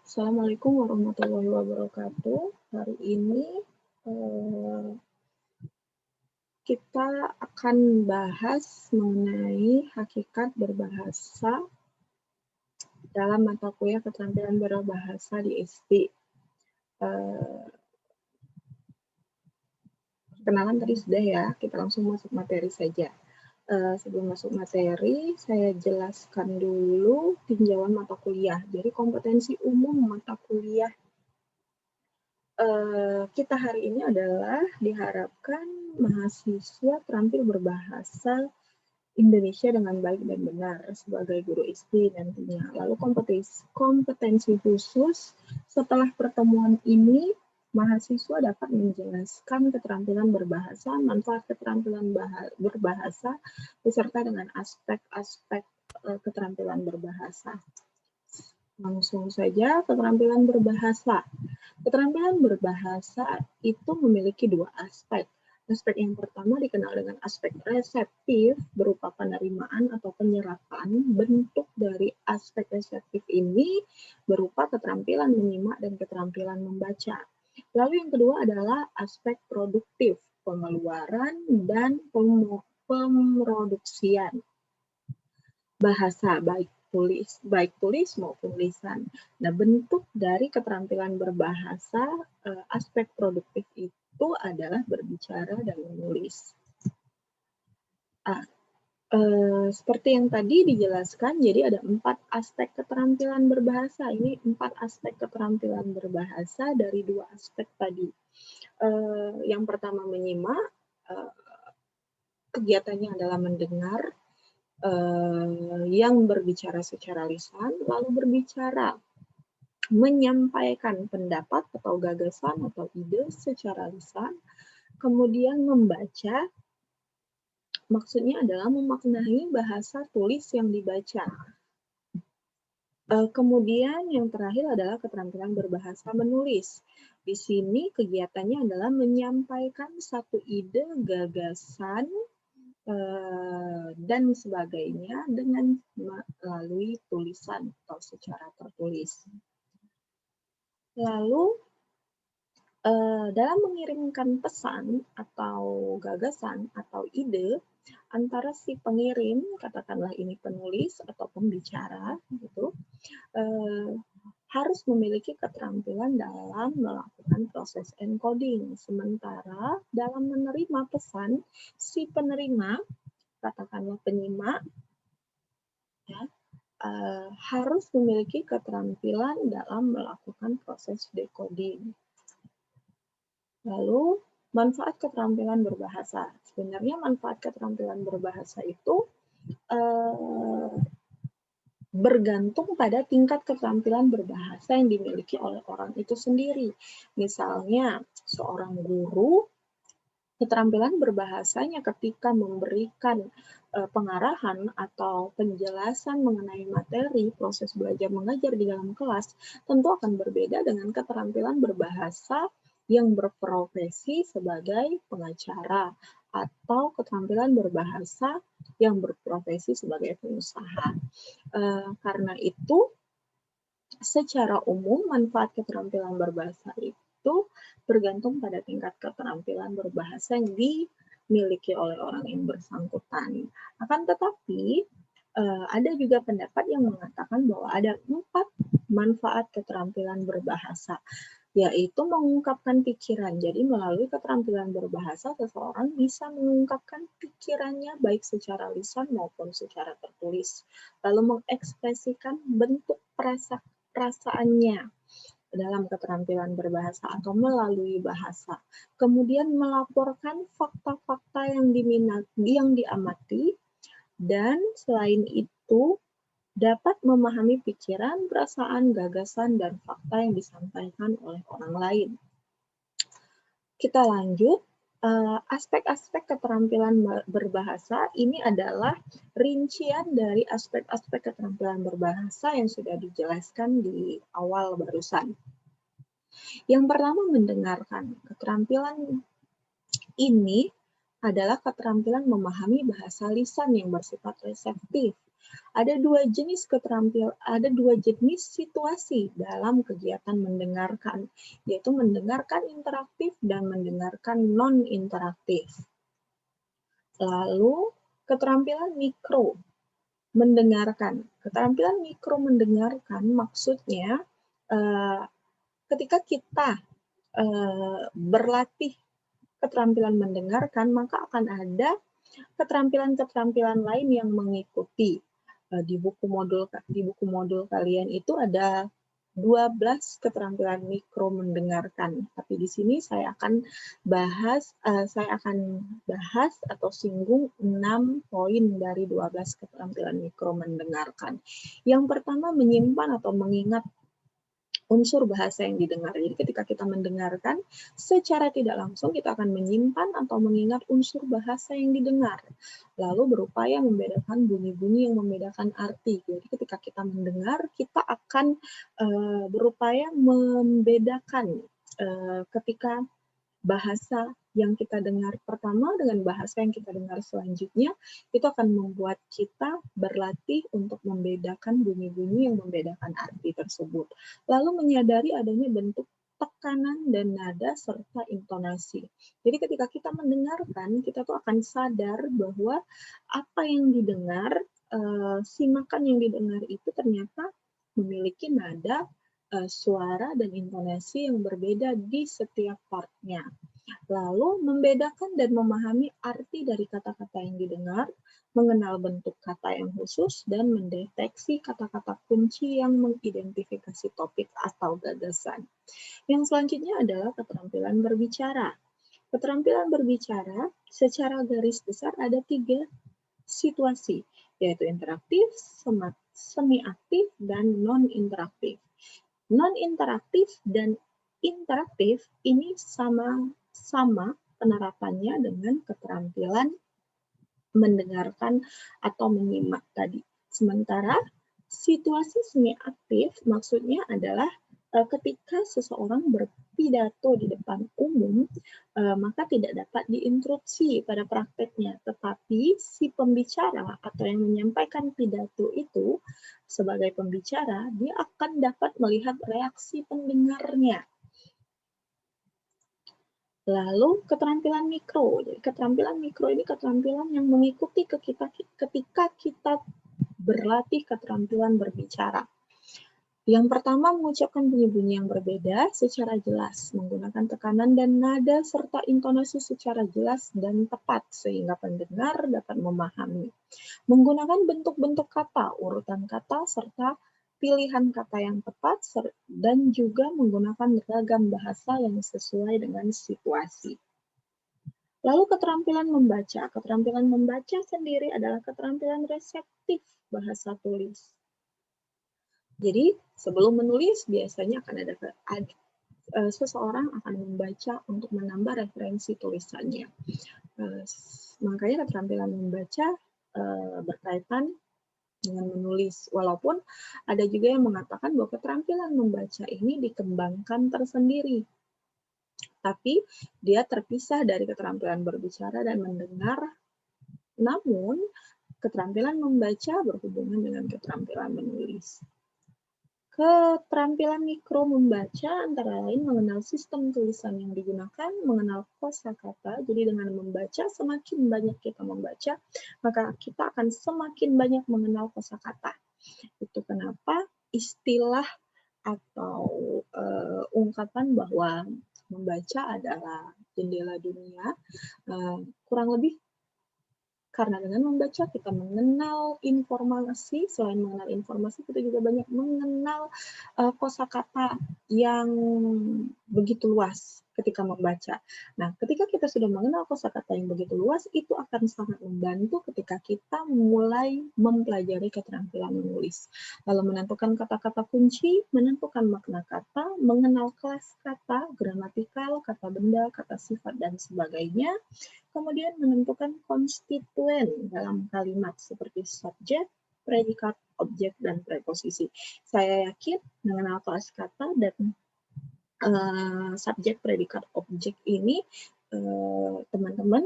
Assalamualaikum warahmatullahi wabarakatuh. Hari ini kita akan bahas mengenai hakikat berbahasa dalam mata kuliah keterampilan berbahasa di SD. Perkenalan tadi sudah ya, kita langsung masuk materi saja. Sebelum masuk materi, saya jelaskan dulu tinjauan mata kuliah. Jadi kompetensi umum mata kuliah kita hari ini adalah diharapkan mahasiswa terampil berbahasa Indonesia dengan baik dan benar sebagai guru SD nantinya. Lalu kompetensi khusus setelah pertemuan ini, mahasiswa dapat menjelaskan keterampilan berbahasa, manfaat keterampilan berbahasa, beserta dengan aspek-aspek keterampilan berbahasa. Langsung saja, keterampilan berbahasa. Keterampilan berbahasa itu memiliki dua aspek. Aspek yang pertama dikenal dengan aspek reseptif, berupa penerimaan atau penyerapan. Bentuk dari aspek reseptif ini berupa keterampilan menyimak dan keterampilan membaca. Lalu yang kedua adalah aspek produktif, pengeluaran dan pemroduksian bahasa, baik tulis maupun lisan. Nah, bentuk dari keterampilan berbahasa, aspek produktif itu adalah berbicara dan menulis. Seperti yang tadi dijelaskan, jadi ada 4 aspek keterampilan berbahasa. Ini 4 aspek keterampilan berbahasa dari 2 aspek tadi. Yang pertama menyimak, kegiatannya adalah mendengar, yang berbicara secara lisan, lalu berbicara menyampaikan pendapat atau gagasan atau ide secara lisan, kemudian membaca, maksudnya adalah memaknai bahasa tulis yang dibaca. Kemudian yang terakhir adalah keterampilan berbahasa menulis. Di sini kegiatannya adalah menyampaikan satu ide, gagasan, dan sebagainya dengan melalui tulisan atau secara tertulis. Lalu dalam mengirimkan pesan atau gagasan atau ide antara si pengirim, katakanlah ini penulis atau pembicara, gitu, harus memiliki keterampilan dalam melakukan proses encoding. Sementara dalam menerima pesan, si penerima, katakanlah penyimak, ya, harus memiliki keterampilan dalam melakukan proses decoding. Lalu, manfaat keterampilan berbahasa. Sebenarnya manfaat keterampilan berbahasa itu bergantung pada tingkat keterampilan berbahasa yang dimiliki oleh orang itu sendiri. Misalnya, seorang guru, keterampilan berbahasanya ketika memberikan pengarahan atau penjelasan mengenai materi proses belajar mengajar di dalam kelas tentu akan berbeda dengan keterampilan berbahasa yang berprofesi sebagai pengacara atau keterampilan berbahasa yang berprofesi sebagai pengusaha. Karena itu, secara umum manfaat keterampilan berbahasa itu bergantung pada tingkat keterampilan berbahasa yang dimiliki oleh orang yang bersangkutan. Akan tetapi, ada juga pendapat yang mengatakan bahwa ada 4 manfaat keterampilan berbahasa, yaitu mengungkapkan pikiran. Jadi melalui keterampilan berbahasa, seseorang bisa mengungkapkan pikirannya baik secara lisan maupun secara tertulis, lalu mengekspresikan bentuk perasaannya dalam keterampilan berbahasa atau melalui bahasa. Kemudian melaporkan fakta-fakta yang diamati, dan selain itu dapat memahami pikiran, perasaan, gagasan, dan fakta yang disampaikan oleh orang lain. Kita lanjut. Aspek-aspek keterampilan berbahasa ini adalah rincian dari aspek-aspek keterampilan berbahasa yang sudah dijelaskan di awal barusan. Yang pertama, mendengarkan. Keterampilan ini adalah keterampilan memahami bahasa lisan yang bersifat reseptif. Ada dua jenis situasi dalam kegiatan mendengarkan, yaitu mendengarkan interaktif dan mendengarkan non-interaktif. Lalu, keterampilan mikro mendengarkan. Keterampilan mikro mendengarkan maksudnya ketika kita berlatih keterampilan mendengarkan, maka akan ada keterampilan-keterampilan lain yang mengikuti. Di buku modul kalian itu ada 12 keterampilan mikro mendengarkan. Tapi di sini saya akan bahas atau singgung 6 poin dari 12 keterampilan mikro mendengarkan. Yang pertama, menyimpan atau mengingat unsur bahasa yang didengar. Jadi ketika kita mendengarkan, secara tidak langsung kita akan menyimpan atau mengingat unsur bahasa yang didengar. Lalu berupaya membedakan bunyi-bunyi yang membedakan arti. Jadi ketika kita mendengar, kita akan berupaya membedakan ketika bahasa yang kita dengar pertama dengan bahasa yang kita dengar selanjutnya, itu akan membuat kita berlatih untuk membedakan bunyi-bunyi yang membedakan arti tersebut. Lalu menyadari adanya bentuk tekanan dan nada serta intonasi. Jadi ketika kita mendengarkan, kita tuh akan sadar bahwa apa yang didengar, simakan yang didengar itu ternyata memiliki nada, suara, dan intonasi yang berbeda di setiap partnya. Lalu membedakan dan memahami arti dari kata-kata yang didengar, mengenal bentuk kata yang khusus, dan mendeteksi kata-kata kunci yang mengidentifikasi topik atau gagasan. Yang selanjutnya adalah keterampilan berbicara. Keterampilan berbicara secara garis besar ada 3 situasi, yaitu interaktif, semi-aktif, dan non-interaktif. Non-interaktif dan interaktif ini sama penerapannya dengan keterampilan mendengarkan atau menyimak tadi. Sementara situasi semi-aktif maksudnya adalah ketika seseorang berpidato di depan umum, maka tidak dapat diinterupsi pada prakteknya, tetapi si pembicara atau yang menyampaikan pidato itu sebagai pembicara, dia akan dapat melihat reaksi pendengarnya. Lalu keterampilan mikro. Jadi keterampilan mikro ini keterampilan yang mengikuti ketika kita berlatih keterampilan berbicara. Yang pertama, mengucapkan bunyi-bunyi yang berbeda secara jelas, menggunakan tekanan dan nada serta intonasi secara jelas dan tepat sehingga pendengar dapat memahami. Menggunakan bentuk-bentuk kata, urutan kata serta pilihan kata yang tepat, dan juga menggunakan ragam bahasa yang sesuai dengan situasi. Lalu keterampilan membaca. Keterampilan membaca sendiri adalah keterampilan reseptif bahasa tulis. Jadi sebelum menulis biasanya akan ada seseorang akan membaca untuk menambah referensi tulisannya. Makanya keterampilan membaca berkaitan dengan menulis, walaupun ada juga yang mengatakan bahwa keterampilan membaca ini dikembangkan tersendiri, tapi dia terpisah dari keterampilan berbicara dan mendengar, namun keterampilan membaca berhubungan dengan keterampilan menulis. Keterampilan mikro membaca antara lain mengenal sistem tulisan yang digunakan, mengenal kosakata. Jadi dengan membaca, semakin banyak kita membaca, maka kita akan semakin banyak mengenal kosakata. Itu kenapa istilah atau ungkapan bahwa membaca adalah jendela dunia, kurang lebih karena dengan membaca kita mengenal informasi, selain mengenal informasi kita juga banyak mengenal kosakata yang begitu luas ketika membaca. Nah, ketika kita sudah mengenal kosakata yang begitu luas, itu akan sangat membantu ketika kita mulai mempelajari keterampilan menulis. Lalu menentukan kata-kata kunci, menentukan makna kata, mengenal kelas kata, gramatikal, kata benda, kata sifat, dan sebagainya. Kemudian menentukan konstituen dalam kalimat seperti subjek, predikat, objek, dan preposisi. Saya yakin mengenal kelas kata dan subjek, predikat, objek ini teman-teman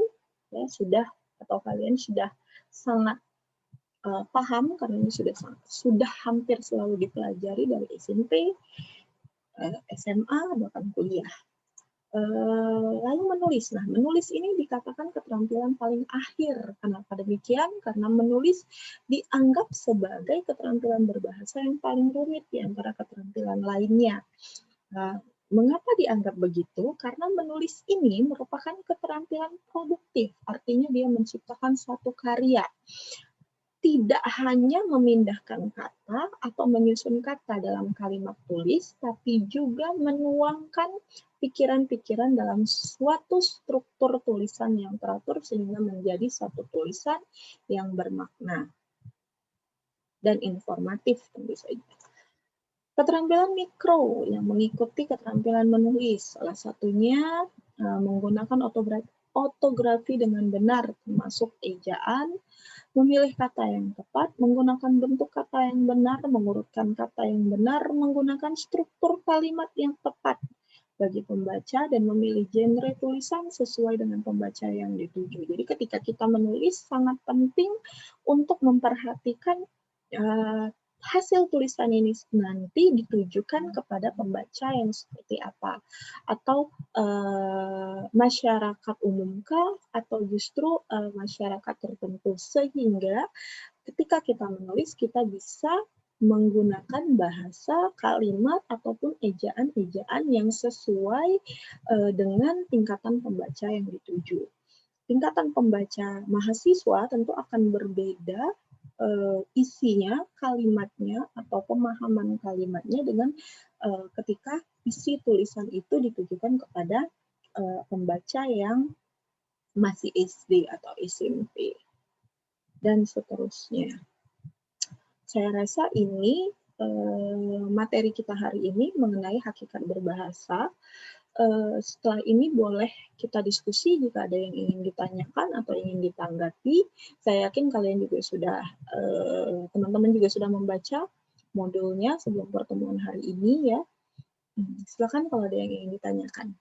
ya sudah atau kalian sudah sangat paham karena ini sudah hampir selalu dipelajari dari SMP, SMA, bahkan kuliah. Lalu menulis. Nah, menulis ini dikatakan keterampilan paling akhir. Kenapa demikian? Karena menulis dianggap sebagai keterampilan berbahasa yang paling rumit di antara keterampilan lainnya. Mengapa dianggap begitu? Karena menulis ini merupakan keterampilan produktif, artinya dia menciptakan suatu karya. Tidak hanya memindahkan kata atau menyusun kata dalam kalimat tulis, tapi juga menuangkan pikiran-pikiran dalam suatu struktur tulisan yang teratur sehingga menjadi satu tulisan yang bermakna dan informatif tentu saja. Keterampilan mikro yang mengikuti keterampilan menulis, salah satunya menggunakan ortografi dengan benar, termasuk ejaan, memilih kata yang tepat, menggunakan bentuk kata yang benar, mengurutkan kata yang benar, menggunakan struktur kalimat yang tepat bagi pembaca, dan memilih genre tulisan sesuai dengan pembaca yang dituju. Jadi ketika kita menulis sangat penting untuk memperhatikan hasil tulisan ini nanti ditujukan kepada pembaca yang seperti apa, atau masyarakat umumkah, atau justru masyarakat tertentu, sehingga ketika kita menulis kita bisa menggunakan bahasa, kalimat, ataupun ejaan-ejaan yang sesuai dengan tingkatan pembaca yang dituju. Tingkatan pembaca mahasiswa tentu akan berbeda isinya, kalimatnya, atau pemahaman kalimatnya dengan ketika isi tulisan itu ditujukan kepada pembaca yang masih SD atau SMP, dan seterusnya. Saya rasa ini materi kita hari ini mengenai hakikat berbahasa. Setelah ini boleh kita diskusi jika ada yang ingin ditanyakan atau ingin ditanggapi. Saya yakin kalian juga sudah, teman-teman juga sudah membaca modulnya sebelum pertemuan hari ini ya. Silakan kalau ada yang ingin ditanyakan.